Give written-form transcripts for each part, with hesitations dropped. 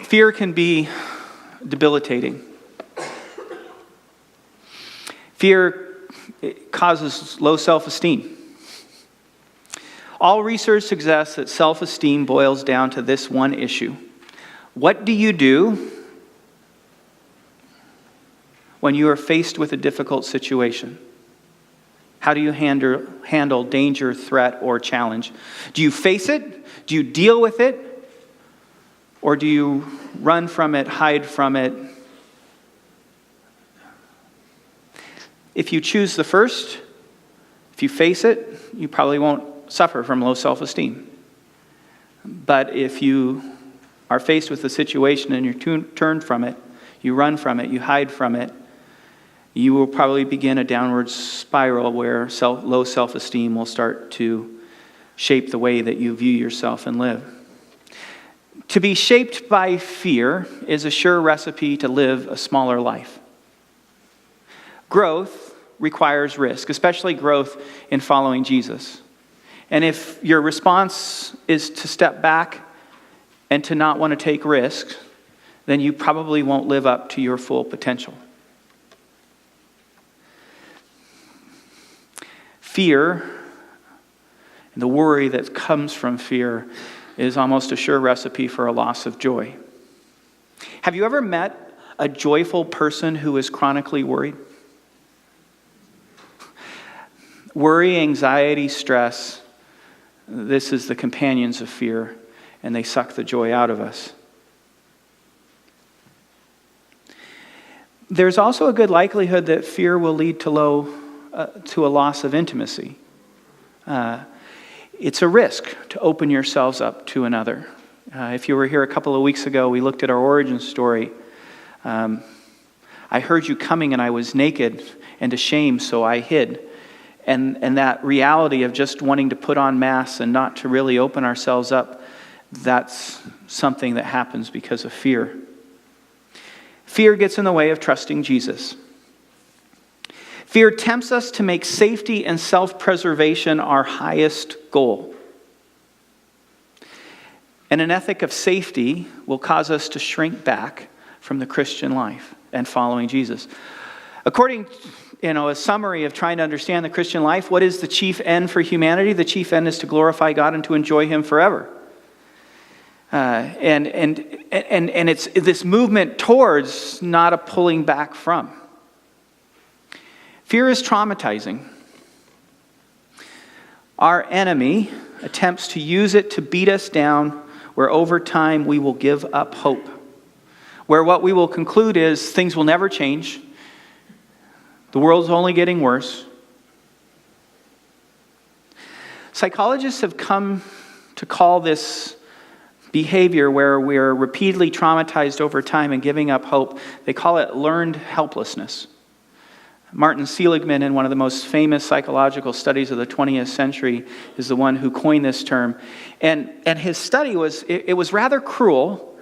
Fear can be debilitating. Fear causes low self-esteem. All research suggests that self-esteem boils down to this one issue. What do you do when you are faced with a difficult situation? How do you handle danger, threat, or challenge? Do you face it? Do you deal with it? Or do you run from it, hide from it? If you choose the first, if you face it, you probably won't suffer from low self-esteem. But if you are faced with a situation and you turn from it, you run from it, you hide from it, you will probably begin a downward spiral where low self-esteem will start to shape the way that you view yourself and live. To be shaped by fear is a sure recipe to live a smaller life. Growth requires risk, especially growth in following Jesus. And if your response is to step back and to not want to take risks, then you probably won't live up to your full potential. Fear, and the worry that comes from fear, is almost a sure recipe for a loss of joy. Have you ever met a joyful person who is chronically worried? Worry, anxiety, stress, this is the companions of fear, and they suck the joy out of us. There's also a good likelihood that fear will lead to a loss of intimacy. It's a risk to open yourselves up to another. If you were here a couple of weeks ago, we looked at our origin story. I heard you coming and I was naked and ashamed, so I hid. And that reality of just wanting to put on masks and not to really open ourselves up, that's something that happens because of fear. Fear gets in the way of trusting Jesus. Fear tempts us to make safety and self-preservation our highest goal. And an ethic of safety will cause us to shrink back from the Christian life and following Jesus. According a summary of trying to understand the Christian life, what is the chief end for humanity? The chief end is to glorify God and to enjoy Him forever. And it's this movement towards, not a pulling back from. Fear is traumatizing. Our enemy attempts to use it to beat us down, where over time we will give up hope. Where what we will conclude is things will never change. The world's only getting worse. Psychologists have come to call this behavior where we're repeatedly traumatized over time and giving up hope, they call it learned helplessness. Martin Seligman, in one of the most famous psychological studies of the 20th century, is the one who coined this term. And his study was rather cruel.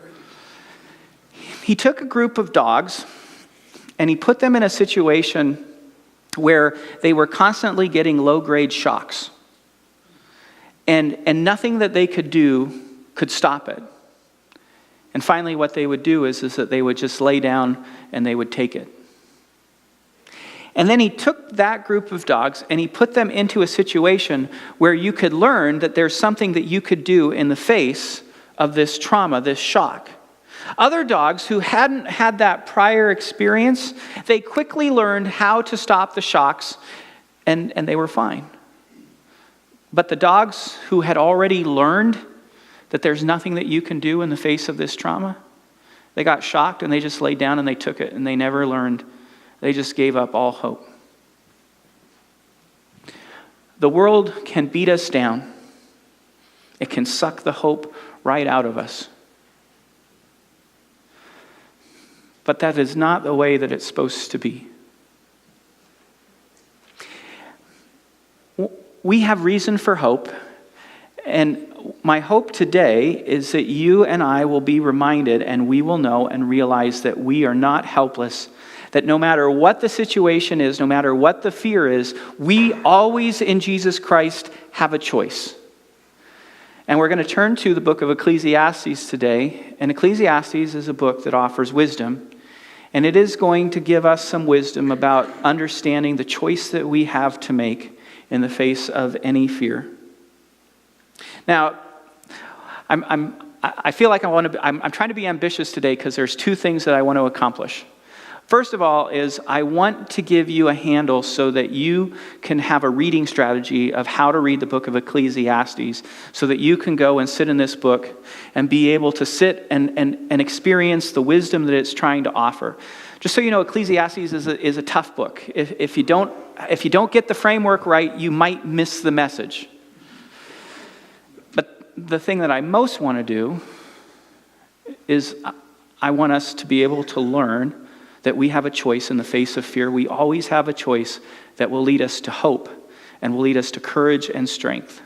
He took a group of dogs and he put them in a situation where they were constantly getting low-grade shocks. And nothing that they could do could stop it. And finally what they would do is that they would just lay down and they would take it. And then he took that group of dogs and he put them into a situation where you could learn that there's something that you could do in the face of this trauma, this shock. Other dogs who hadn't had that prior experience, they quickly learned how to stop the shocks and they were fine. But the dogs who had already learned that there's nothing that you can do in the face of this trauma, they got shocked and they just laid down and they took it and they never learned. They just gave up all hope. The world can beat us down. It can suck the hope right out of us. But that is not the way that it's supposed to be. We have reason for hope, and my hope today is that you and I will be reminded and we will know and realize that we are not helpless, that no matter what the situation is, no matter what the fear is, we always in Jesus Christ have a choice. And we're going to turn to the book of Ecclesiastes today. And Ecclesiastes is a book that offers wisdom. And it is going to give us some wisdom about understanding the choice that we have to make in the face of any fear. Now, I feel like I'm trying to be ambitious today because there's two things that I want to accomplish. First of all is I want to give you a handle so that you can have a reading strategy of how to read the book of Ecclesiastes so that you can go and sit in this book and be able to sit and experience the wisdom that it's trying to offer. Just so you know, Ecclesiastes is a tough book. If you don't get the framework right, you might miss the message. But the thing that I most want to do is I want us to be able to learn that we have a choice in the face of fear. We always have a choice that will lead us to hope and will lead us to courage and strength.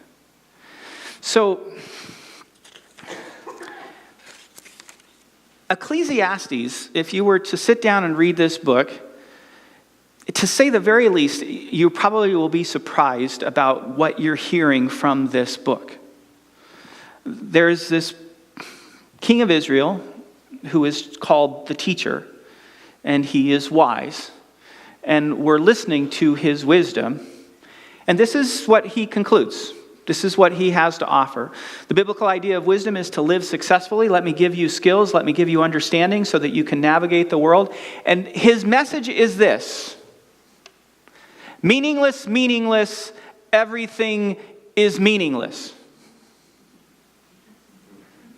So, Ecclesiastes, if you were to sit down and read this book, to say the very least, you probably will be surprised about what you're hearing from this book. There's this king of Israel who is called the teacher, and he is wise. And we're listening to his wisdom. And this is what he concludes. This is what he has to offer. The biblical idea of wisdom is to live successfully. Let me give you skills. Let me give you understanding so that you can navigate the world. And his message is this: meaningless, meaningless, everything is meaningless.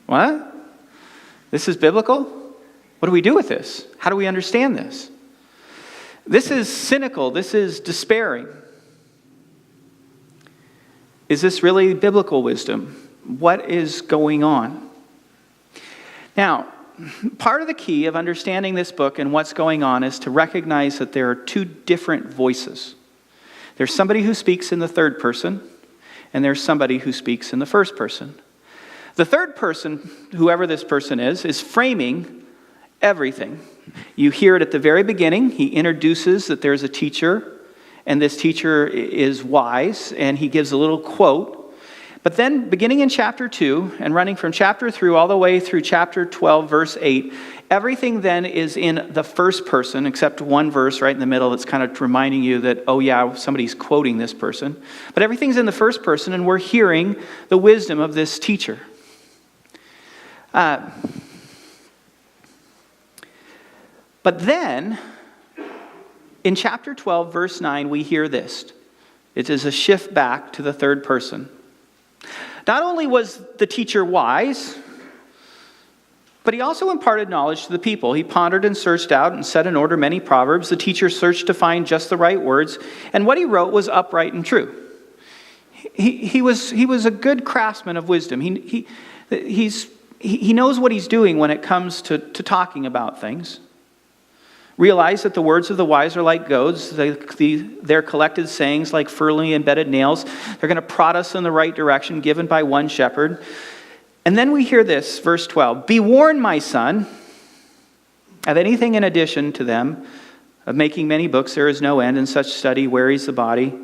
What? This is biblical? What do we do with this? How do we understand this? This is cynical. This is despairing. Is this really biblical wisdom? What is going on? Now, part of the key of understanding this book and what's going on is to recognize that there are two different voices. There's somebody who speaks in the third person, and there's somebody who speaks in the first person. The third person, whoever this person is framing everything. You hear it at the very beginning. He introduces that there's a teacher, and this teacher is wise, and he gives a little quote. But then, beginning in chapter 2, and running from chapter 3 all the way through chapter 12, verse 8, everything then is in the first person, except one verse right in the middle that's kind of reminding you that, oh yeah, somebody's quoting this person. But everything's in the first person, and we're hearing the wisdom of this teacher. But then, in chapter 12, verse 9, we hear this. It is a shift back to the third person. Not only was the teacher wise, but he also imparted knowledge to the people. He pondered and searched out and set in order many proverbs. The teacher searched to find just the right words, and what he wrote was upright and true. He was a good craftsman of wisdom. He knows what he's doing when it comes to talking about things. Realize that the words of the wise are like goads. Their collected sayings like firmly embedded nails. They're going to prod us in the right direction, given by one shepherd. And then we hear this, verse 12. Be warned, my son, of anything in addition to them, of making many books there is no end, and such study wearies the body.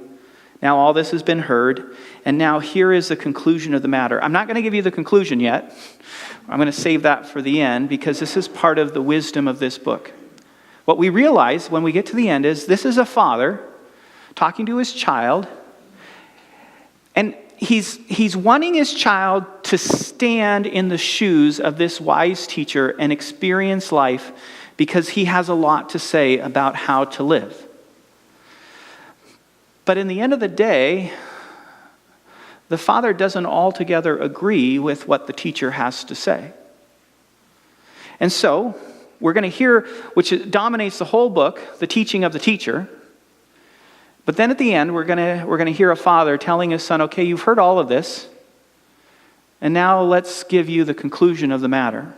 Now all this has been heard, and now here is the conclusion of the matter. I'm not going to give you the conclusion yet. I'm going to save that for the end, because this is part of the wisdom of this book. What we realize when we get to the end is this is a father talking to his child, and he's wanting his child to stand in the shoes of this wise teacher and experience life because he has a lot to say about how to live. But in the end of the day, the father doesn't altogether agree with what the teacher has to say. And so, we're going to hear, which dominates the whole book, the teaching of the teacher. But then at the end, we're going to hear a father telling his son, okay, you've heard all of this, and now let's give you the conclusion of the matter.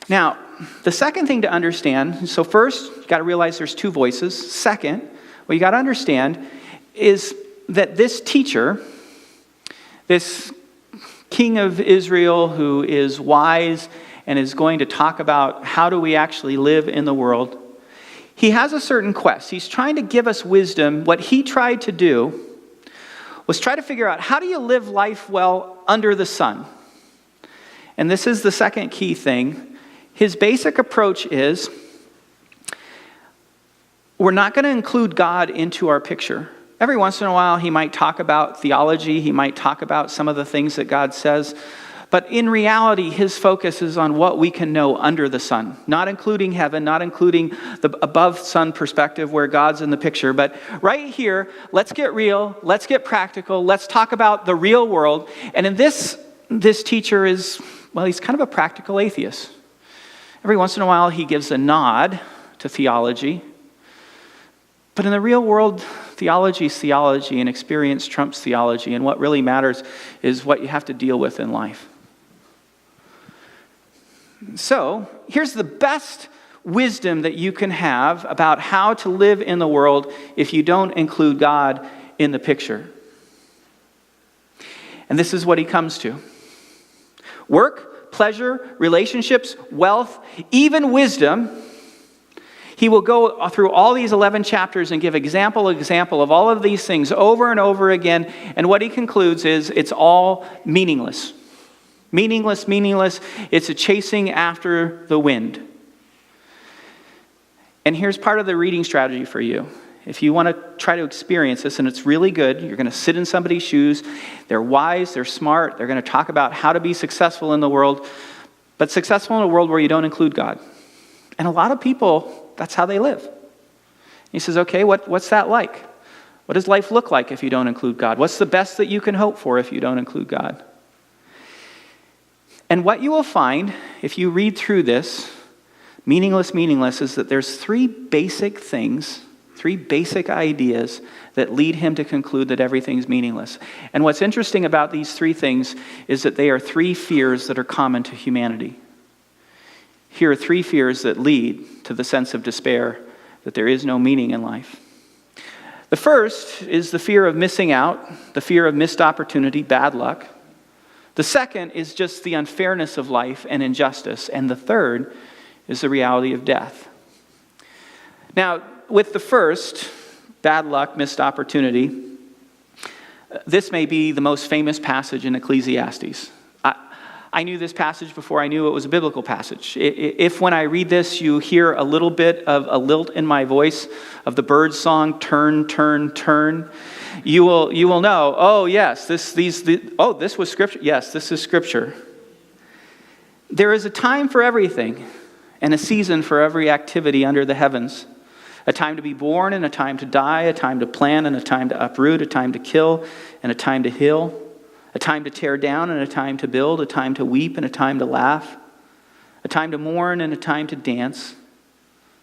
Now, the second thing to understand, so first, you've got to realize there's two voices. Second, what you got to understand is that this teacher, this king of Israel who is wise and is going to talk about how do we actually live in the world, he has a certain quest. He's trying to give us wisdom. What he tried to do was try to figure out, how do you live life well under the sun? And this is the second key thing. His basic approach is, we're not going to include God into our picture. Every once in a while, he might talk about theology. He might talk about some of the things that God says. But in reality, his focus is on what we can know under the sun, not including heaven, not including the above sun perspective where God's in the picture. But right here, let's get real, let's get practical, let's talk about the real world. And in this teacher is, well, he's kind of a practical atheist. Every once in a while, he gives a nod to theology. But in the real world, theology is theology, and experience trumps theology. And what really matters is what you have to deal with in life. So, here's the best wisdom that you can have about how to live in the world if you don't include God in the picture. And this is what he comes to. Work, pleasure, relationships, wealth, even wisdom. He will go through all these 11 chapters and give example of all of these things over and over again. And what he concludes is it's all meaningless. Meaningless. It's a chasing after the wind. And here's part of the reading strategy for you. If you want to try to experience this, and it's really good, you're going to sit in somebody's shoes. They're wise, they're smart, they're going to talk about how to be successful in the world, but successful in a world where you don't include God. And a lot of people, that's how they live. He says, okay, what's that like? What does life look like if you don't include God? What's the best that you can hope for if you don't include God? And what you will find, if you read through this, meaningless, is that there's three basic things, three basic ideas that lead him to conclude that everything's meaningless. And what's interesting about these three things is that they are three fears that are common to humanity. Here are three fears that lead to the sense of despair, that there is no meaning in life. The first is the fear of missing out, the fear of missed opportunity, bad luck. The second is just the unfairness of life and injustice. And the third is the reality of death. Now, with the first, bad luck, missed opportunity, this may be the most famous passage in Ecclesiastes. I knew this passage before I knew it was a biblical passage. If when I read this you hear a little bit of a lilt in my voice of the Byrds song, Turn, Turn, Turn, you will know, oh yes, this was Scripture. Yes, this is Scripture. There is a time for everything and a season for every activity under the heavens. A time to be born and a time to die, a time to plant and a time to uproot, a time to kill and a time to heal. A time to tear down and a time to build, a time to weep and a time to laugh, a time to mourn and a time to dance,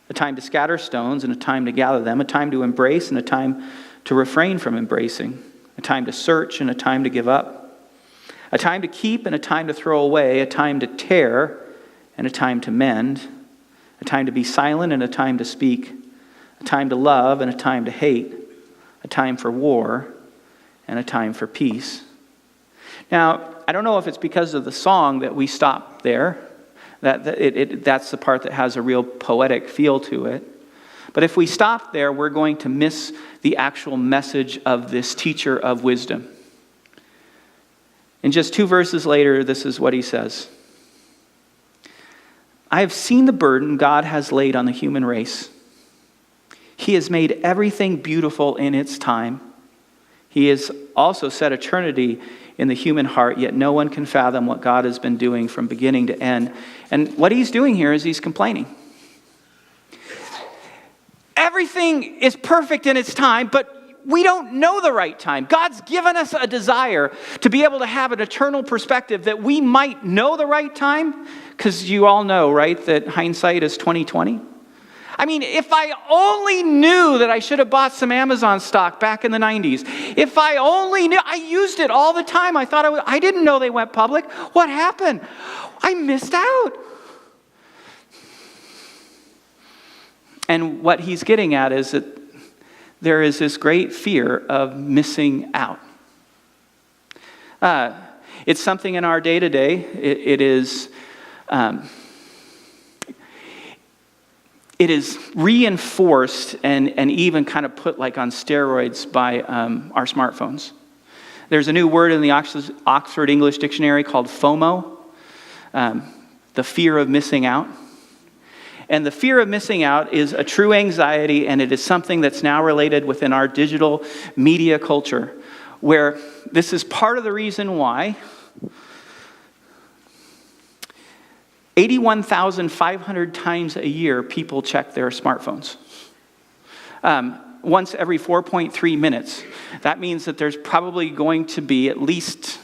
a time to scatter stones and a time to gather them, a time to embrace and a time to refrain from embracing, a time to search and a time to give up, a time to keep and a time to throw away, a time to tear and a time to mend, a time to be silent and a time to speak, a time to love and a time to hate, a time for war and a time for peace. Now, I don't know if it's because of the song that we stop there, that's the part that has a real poetic feel to it. But if we stop there, we're going to miss the actual message of this teacher of wisdom. And just 2 verses later, this is what he says. I have seen the burden God has laid on the human race. He has made everything beautiful in its time. He has also set eternity in the human heart, yet no one can fathom what God has been doing from beginning to end. And what he's doing here is he's complaining. Everything is perfect in its time, but we don't know the right time. God's given us a desire to be able to have an eternal perspective that we might know the right time, because you all know, right, that hindsight is 20/20. I mean, if I only knew that I should have bought some Amazon stock back in the 90s. If I only knew, I used it all the time. I thought I didn't know they went public. What happened? I missed out. And what he's getting at is that there is this great fear of missing out. It's something in our day-to-day. It is reinforced and even kind of put like on steroids by our smartphones. There's a new word in the Oxford English Dictionary called FOMO, the fear of missing out. And the fear of missing out is a true anxiety, and it is something that's now related within our digital media culture, where this is part of the reason why 81,500 times a year people check their smartphones. Once every 4.3 minutes. That means that there's probably going to be at least,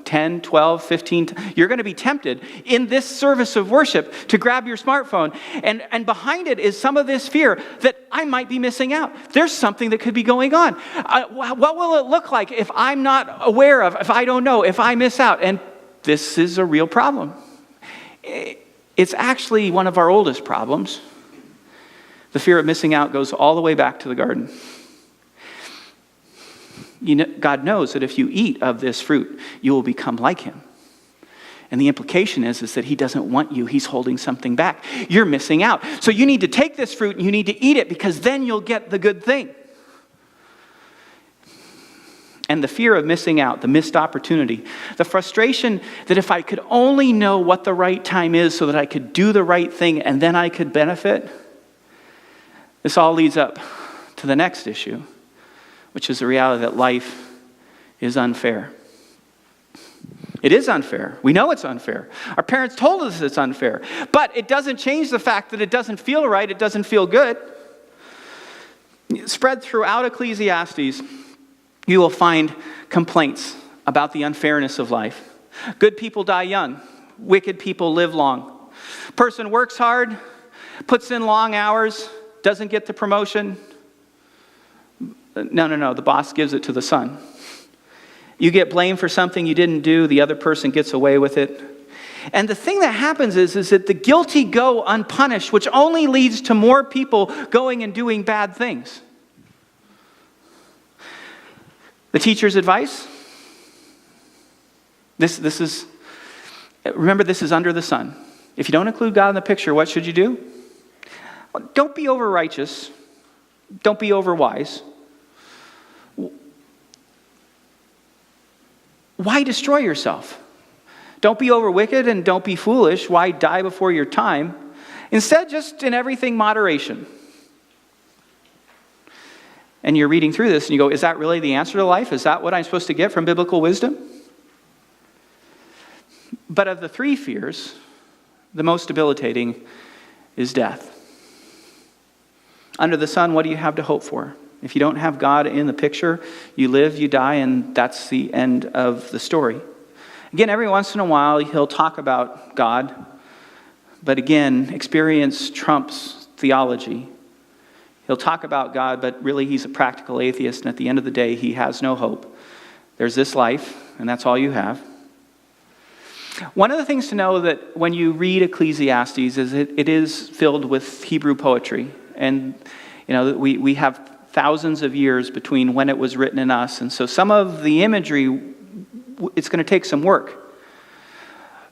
10, 12, 15. You're going to be tempted in this service of worship to grab your smartphone. And behind it is some of this fear that I might be missing out. There's something that could be going on. What will it look like if I'm not aware of, if I don't know, if I miss out? And this is a real problem. It's actually one of our oldest problems. The fear of missing out goes all the way back to the garden. God knows that if you eat of this fruit, you will become like him. And the implication is that he doesn't want you. He's holding something back. You're missing out. So you need to take this fruit and you need to eat it because then you'll get the good thing. And the fear of missing out, the missed opportunity, the frustration that if I could only know what the right time is so that I could do the right thing and then I could benefit. This all leads up to the next issue, which is the reality that life is unfair. It is unfair. We know it's unfair. Our parents told us it's unfair. But it doesn't change the fact that it doesn't feel right. It doesn't feel good. Spread throughout Ecclesiastes, you will find complaints about the unfairness of life. Good people die young. Wicked people live long. Person works hard, puts in long hours, doesn't get the promotion. No. The boss gives it to the son. You get blamed for something you didn't do. The other person gets away with it. And the thing that happens is that the guilty go unpunished, which only leads to more people going and doing bad things. The teacher's advice? Remember, this is under the sun. If you don't include God in the picture, what should you do? Well, don't be over righteous. Don't be over wise. Why destroy yourself? Don't be over wicked and don't be foolish. Why die before your time? Instead, just in everything, moderation. And you're reading through this and you go, is that really the answer to life? Is that what I'm supposed to get from biblical wisdom? But of the three fears, the most debilitating is death. Under the sun, what do you have to hope for? If you don't have God in the picture, you live, you die, and that's the end of the story. Again, every once in a while, he'll talk about God. But again, experience trumps theology. He'll talk about God, but really he's a practical atheist, and at the end of the day, he has no hope. There's this life, and that's all you have. One of the things to know that when you read Ecclesiastes is it is filled with Hebrew poetry. And we have thousands of years between when it was written and us. And so some of the imagery, it's going to take some work.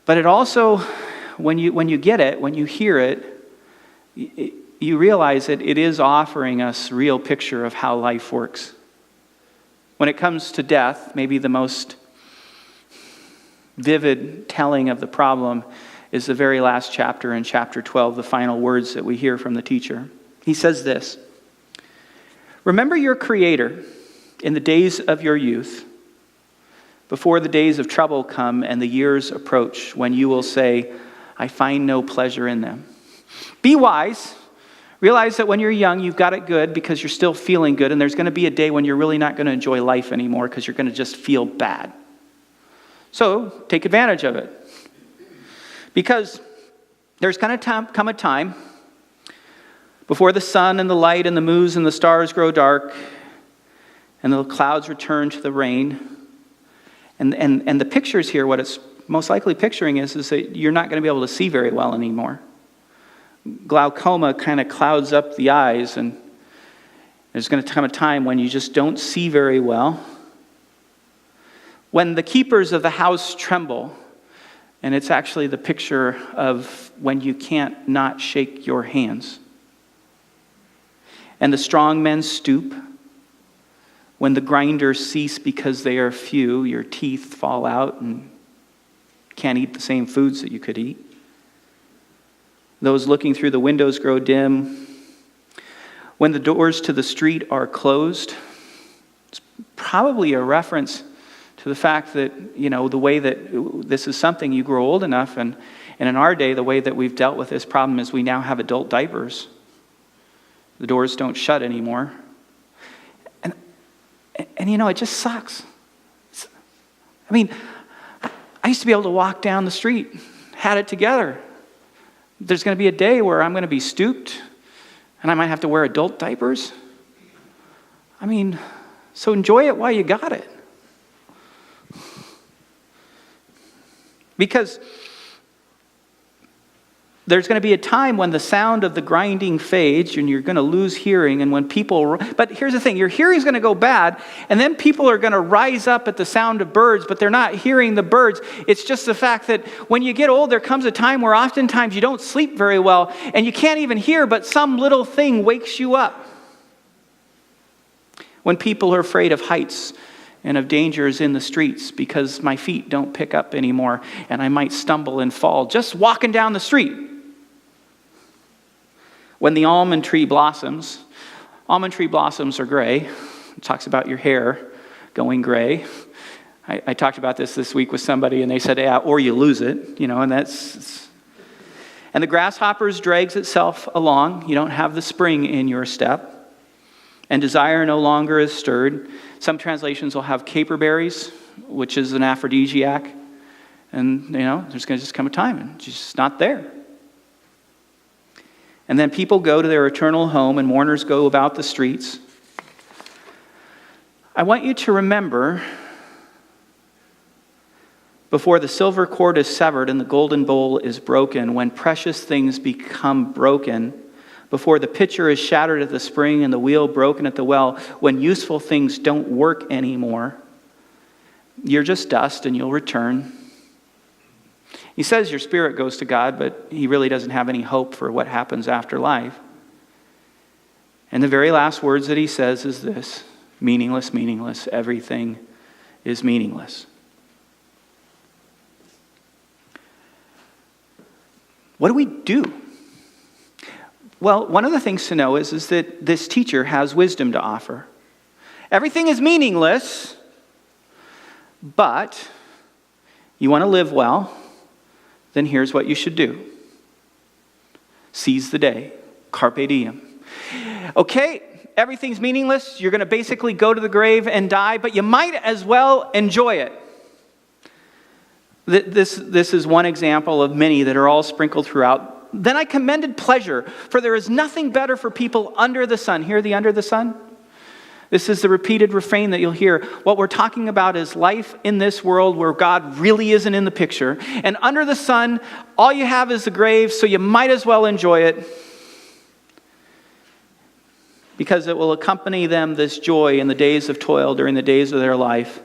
But it also, when you get it, when you hear it, you realize that it is offering us a real picture of how life works. When it comes to death, maybe the most vivid telling of the problem is the very last chapter in chapter 12, the final words that we hear from the teacher. He says this, "Remember your Creator in the days of your youth, before the days of trouble come and the years approach, when you will say, I find no pleasure in them. Be wise. Realize that when you're young, you've got it good because you're still feeling good, and there's going to be a day when you're really not going to enjoy life anymore because you're going to just feel bad. So take advantage of it. Because there's going to come a time before the sun and the light and the moons and the stars grow dark and the clouds return to the rain. And the pictures here, what it's most likely picturing is that you're not going to be able to see very well anymore. Glaucoma kind of clouds up the eyes, and there's going to come a time when you just don't see very well. When the keepers of the house tremble, and it's actually the picture of when you can't not shake your hands. And the strong men stoop. When the grinders cease because they are few, your teeth fall out and can't eat the same foods that you could eat. Those looking through the windows grow dim. When the doors to the street are closed, it's probably a reference to the fact that, the way that this is something you grow old enough, and in our day, the way that we've dealt with this problem is we now have adult diapers. The doors don't shut anymore. And it just sucks. I used to be able to walk down the street, had it together. There's going to be a day where I'm going to be stooped, and I might have to wear adult diapers. So enjoy it while you got it. Because there's going to be a time when the sound of the grinding fades and you're going to lose hearing. And when but here's the thing, your hearing's going to go bad, and then people are going to rise up at the sound of birds, but they're not hearing the birds. It's just the fact that when you get old, there comes a time where oftentimes you don't sleep very well and you can't even hear, but some little thing wakes you up. When people are afraid of heights and of dangers in the streets because my feet don't pick up anymore and I might stumble and fall just walking down the street. When the almond tree blossoms are gray. It talks about your hair going gray. I talked about this week with somebody and they said, yeah, or you lose it, and and the grasshopper drags itself along. You don't have the spring in your step. And desire no longer is stirred. Some translations will have caperberries, which is an aphrodisiac. And, there's going to just come a time and it's just not there. And then people go to their eternal home and mourners go about the streets. I want you to remember, before the silver cord is severed and the golden bowl is broken, when precious things become broken, before the pitcher is shattered at the spring and the wheel broken at the well, when useful things don't work anymore, you're just dust and you'll return. He says your spirit goes to God, but he really doesn't have any hope for what happens after life. And the very last words that he says is this: meaningless, meaningless, everything is meaningless. What do we do? Well, one of the things to know is that this teacher has wisdom to offer. Everything is meaningless, but you want to live well, then here's what you should do. Seize the day. Carpe diem. Okay, everything's meaningless. You're going to basically go to the grave and die, but you might as well enjoy it. This is one example of many that are all sprinkled throughout. Then I commended pleasure, for there is nothing better for people under the sun. Hear the under the sun? This is the repeated refrain that you'll hear. What we're talking about is life in this world where God really isn't in the picture. And under the sun, all you have is the grave, so you might as well enjoy it, because it will accompany them, this joy, in the days of toil, during the days of their life.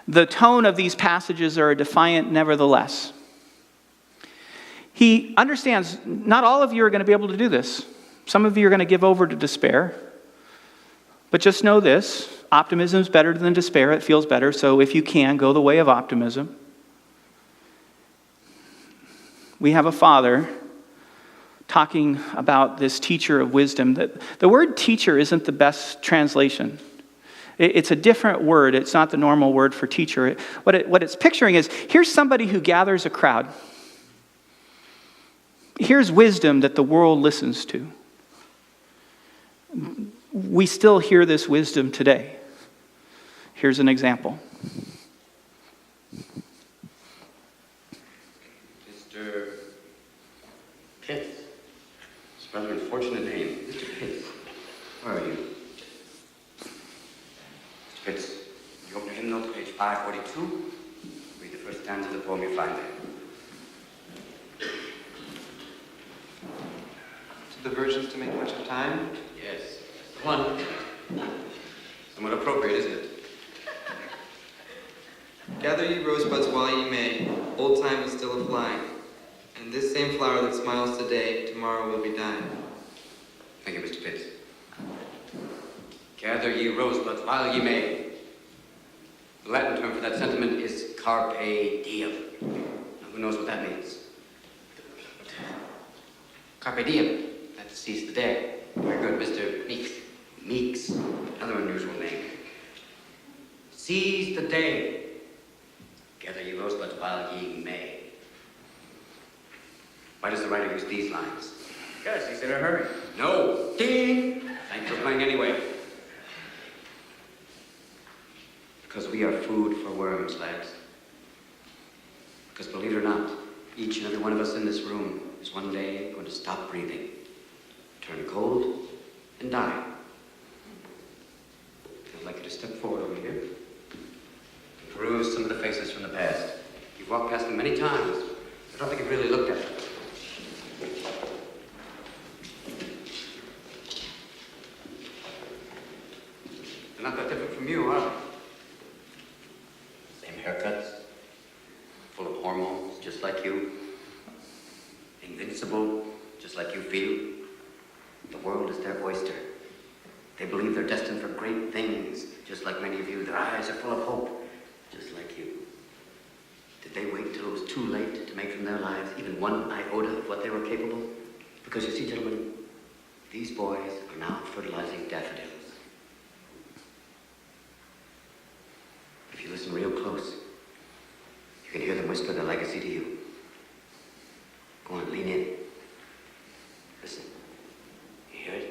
The tone of these passages are defiant nevertheless. He understands not all of you are going to be able to do this. Some of you are going to give over to despair. But just know this: optimism is better than despair. It feels better. So if you can, go the way of optimism. We have a father talking about this teacher of wisdom. The word teacher isn't the best translation. It's a different word. It's not the normal word for teacher. What it's picturing is, here's somebody who gathers a crowd. Here's wisdom that the world listens to. We still hear this wisdom today. Here's an example. Mr. Pitts. It's a rather unfortunate name. Mr. Pitts. Where are you? Mr. Pitts, you open your hymnal to page 542. Read the first stanza of the poem you find there. Diversions to make much of time? Yes, that's the one. Somewhat appropriate, isn't it? Gather ye rosebuds while ye may, old time is still a-flying, and this same flower that smiles today, tomorrow will be dying. Thank you, Mr. Pitts. Gather ye rosebuds while ye may. The Latin term for that sentiment is carpe diem. Now, who knows what that means? Carpe diem. That's seize the day. Very good, Mr. Meeks. Meeks. Another unusual name. Seize the day. Gather ye rosebuds while ye may. Why does the writer use these lines? Because he's in a hurry. No. Ding! Thanks for playing anyway. Because we are food for worms, lads. Because believe it or not, each and every one of us in this room is one day going to stop breathing, turn cold, and die. I'd like you to step forward over here and peruse some of the faces from the past. You've walked past them many times. I don't think you've really looked at them. They're not that different from you, are they? Same haircuts, full of hormones, just like you. Invincible, just like you feel. The world is their oyster. They believe they're destined for great things, just like many of you. Their eyes are full of hope, just like you. Did they wait till it was too late to make from their lives even one iota of what they were capable? Because you see, gentlemen, these boys are now fertilizing daffodils. If you listen real close, you can hear them whisper their legacy to you. Go on, lean in. Listen. You hear it?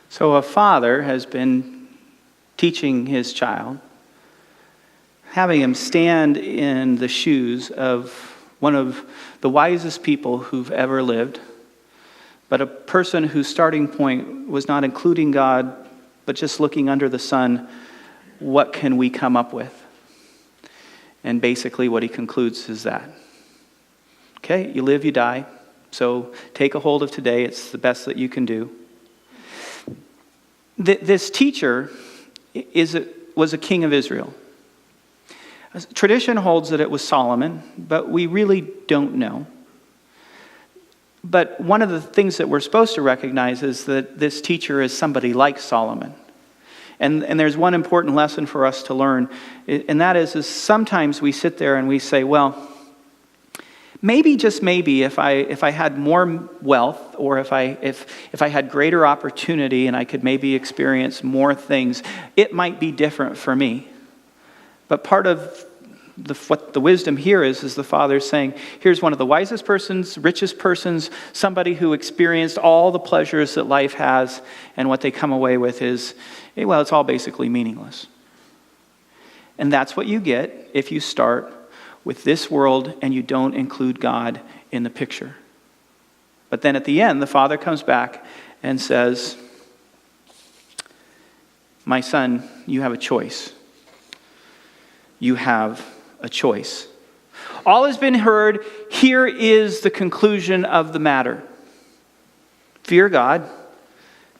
So a father has been teaching his child, having him stand in the shoes of one of the wisest people who've ever lived, but a person whose starting point was not including God, but just looking under the sun, what can we come up with? And basically what he concludes is that, okay, you live, you die, so take a hold of today. It's the best that you can do. This teacher was a king of Israel. Tradition holds that it was Solomon, but we really don't know. But one of the things that we're supposed to recognize is that this teacher is somebody like Solomon. And there's one important lesson for us to learn, and that is sometimes we sit there and we say, well, maybe, just maybe, if I had more wealth, or if I had greater opportunity and I could maybe experience more things, it might be different for me. But part of what the wisdom here is the Father saying, here's one of the wisest persons, richest persons, somebody who experienced all the pleasures that life has, and what they come away with is, well, it's all basically meaningless. And that's what you get if you start with this world and you don't include God in the picture. But then at the end, the Father comes back and says, my son, you have a choice. You have a choice. All has been heard. Here is the conclusion of the matter. Fear God,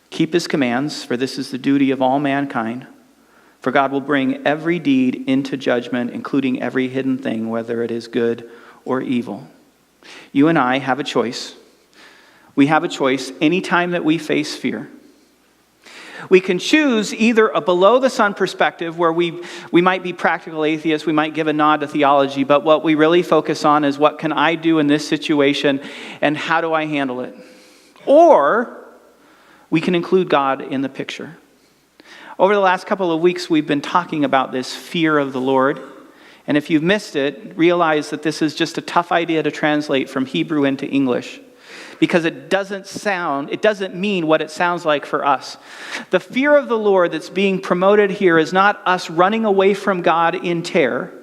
keep his commands, for this is the duty of all mankind. For God will bring every deed into judgment, including every hidden thing, whether it is good or evil. You and I have a choice. We have a choice anytime that we face fear. We can choose either a below-the-sun perspective where we might be practical atheists, we might give a nod to theology, but what we really focus on is what can I do in this situation and how do I handle it? Or we can include God in the picture. Over the last couple of weeks, we've been talking about this fear of the Lord. And if you've missed it, realize that this is just a tough idea to translate from Hebrew into English. because it doesn't mean what it sounds like for us. The fear of the Lord that's being promoted here is not us running away from God in terror.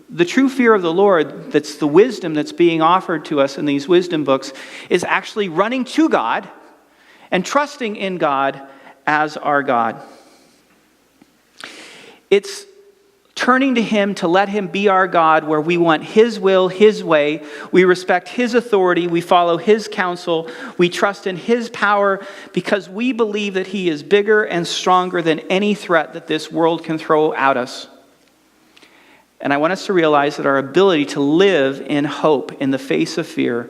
The true fear of the Lord, that's the wisdom that's being offered to us in these wisdom books, is actually running to God and trusting in God as our God. It's turning to Him to let Him be our God, where we want His will, His way. We respect His authority. We follow His counsel. We trust in His power because we believe that He is bigger and stronger than any threat that this world can throw at us. And I want us to realize that our ability to live in hope in the face of fear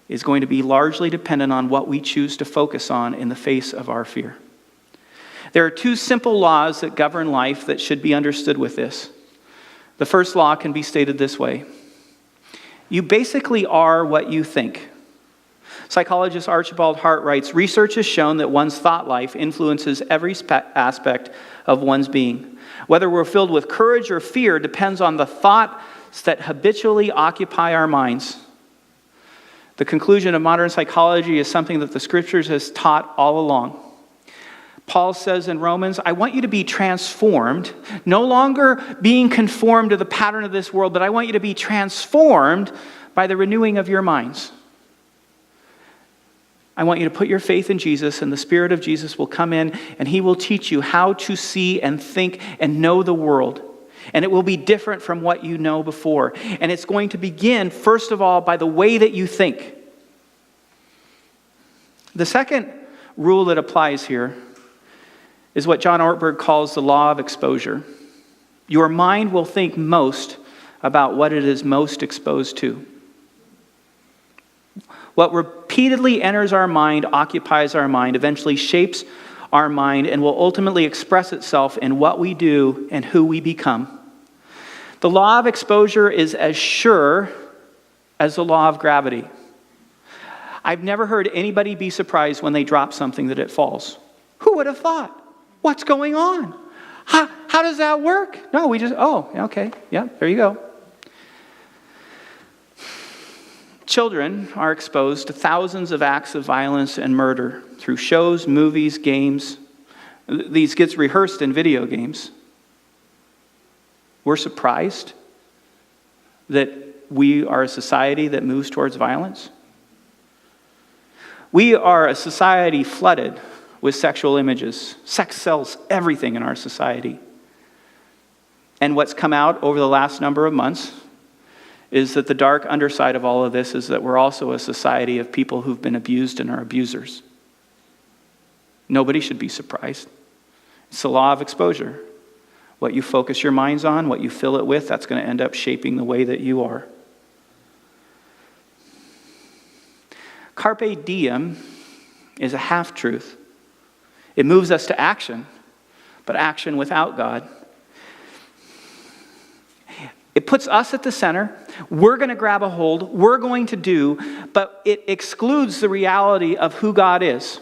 is going to be largely dependent on what we choose to focus on in the face of our fear. There are two simple laws that govern life that should be understood with this. The first law can be stated this way: you basically are what you think. Psychologist Archibald Hart writes, research has shown that one's thought life influences every aspect of one's being. Whether we're filled with courage or fear depends on the thoughts that habitually occupy our minds. The conclusion of modern psychology is something that the Scriptures has taught all along. Paul says in Romans, I want you to be transformed, no longer being conformed to the pattern of this world, but I want you to be transformed by the renewing of your minds. I want you to put your faith in Jesus, and the Spirit of Jesus will come in, and He will teach you how to see and think and know the world. And it will be different from what you know before. And it's going to begin, first of all, by the way that you think. The second rule that applies here is what John Ortberg calls the law of exposure. Your mind will think most about what it is most exposed to. What repeatedly enters our mind occupies our mind, eventually shapes our mind, and will ultimately express itself in what we do and who we become. The law of exposure is as sure as the law of gravity. I've never heard anybody be surprised when they drop something that it falls. Who would have thought? What's going on? How does that work? No, we just, okay, yeah, there you go. Children are exposed to thousands of acts of violence and murder through shows, movies, games. These gets rehearsed in video games. We're surprised that we are a society that moves towards violence. We are a society flooded with sexual images. Sex sells everything in our society. And what's come out over the last number of months is that the dark underside of all of this is that we're also a society of people who've been abused and are abusers. Nobody should be surprised. It's the law of exposure. What you focus your minds on, what you fill it with, that's going to end up shaping the way that you are. Carpe diem is a half-truth. It moves us to action, but action without God. It puts us at the center. We're going to grab a hold. We're going to do, but it excludes the reality of who God is.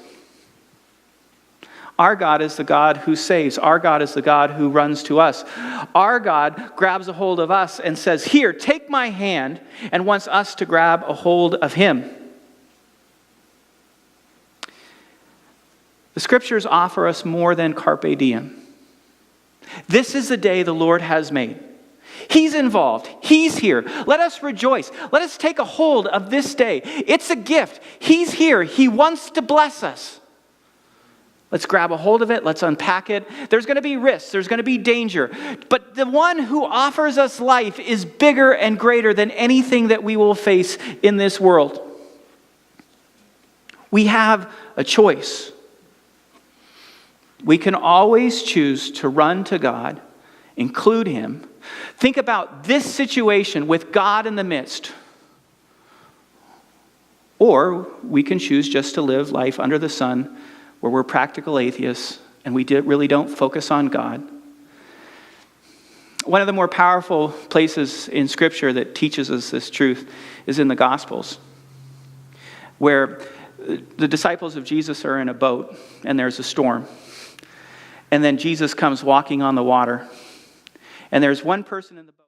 Our God is the God who saves. Our God is the God who runs to us. Our God grabs a hold of us and says, here, take my hand, and wants us to grab a hold of Him. The Scriptures offer us more than carpe diem. This is the day the Lord has made. He's involved. He's here. Let us rejoice. Let us take a hold of this day. It's a gift. He's here. He wants to bless us. Let's grab a hold of it. Let's unpack it. There's going to be risks. There's going to be danger. But the one who offers us life is bigger and greater than anything that we will face in this world. We have a choice. We can always choose to run to God, include Him. Think about this situation with God in the midst. Or we can choose just to live life under the sun where we're practical atheists and we really don't focus on God. One of the more powerful places in Scripture that teaches us this truth is in the Gospels, where the disciples of Jesus are in a boat and there's a storm. And then Jesus comes walking on the water. And there's one person in the boat.